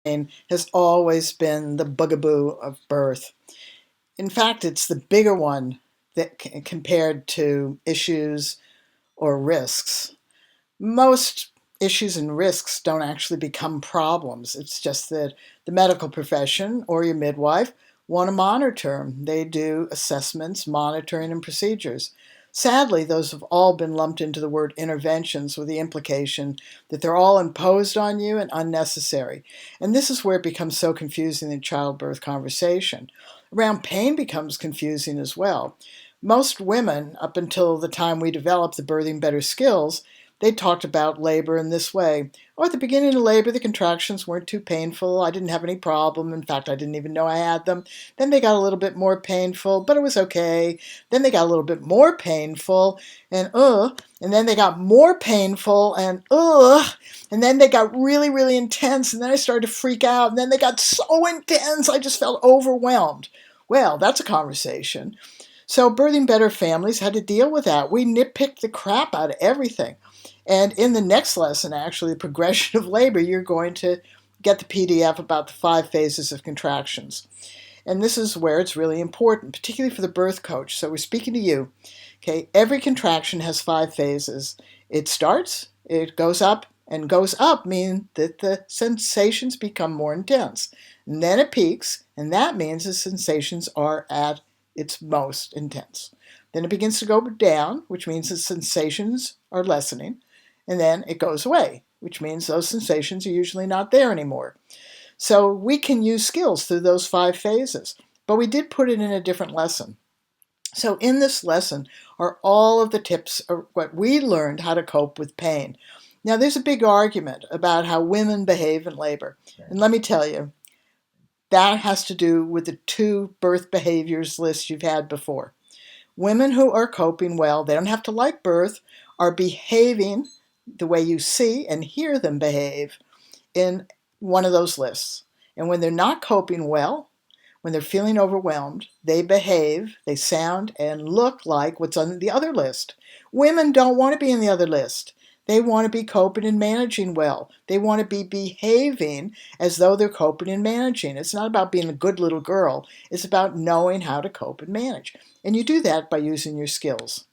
pain has always been the bugaboo of birth. In fact, it's the bigger one that compared to issues or risks. Most issues and risks don't actually become problems. It's just that the medical profession or your midwife want to monitor them. They do assessments, monitoring, and procedures. Sadly, those have all been lumped into the word interventions with the implication that they're all imposed on you and unnecessary. And this is where it becomes so confusing in childbirth conversation. Around pain becomes confusing as well. Most women, up until the time we developed the Birthing Better skills, they talked about labor in this way. Oh, at the beginning of labor, the contractions weren't too painful. I didn't have any problem. In fact, I didn't even know I had them. Then they got a little bit more painful, but it was okay. Then they got a little bit more painful, and then they got more painful, and then they got really, really intense, and then I started to freak out, and then they got so intense, I just felt overwhelmed. Well, that's a conversation. So Birthing Better families had to deal with that. We nitpicked the crap out of everything. And in the next lesson, actually, the progression of labor, you're going to get the PDF about the 5 phases of contractions. And this is where it's really important, particularly for the birth coach. So we're speaking to you. Okay, every contraction has 5 phases. It starts, it goes up, and goes up means that the sensations become more intense. And then it peaks, and that means the sensations are at its most intense. Then it begins to go down, which means the sensations are lessening, and then it goes away, which means those sensations are usually not there anymore. So we can use skills through those 5 phases, but we did put it in a different lesson. So in this lesson are all of the tips of what we learned how to cope with pain. Now there's a big argument about how women behave in labor. And let me tell you, that has to do with the 2 birth behaviors lists you've had before. Women who are coping well, they don't have to like birth, are behaving the way you see and hear them behave in one of those lists. And when they're not coping well, when they're feeling overwhelmed, they behave, they sound, and look like what's on the other list. Women don't want to be in the other list. They want to be coping and managing well. They want to be behaving as though they're coping and managing. It's not about being a good little girl. It's about knowing how to cope and manage. And you do that by using your skills.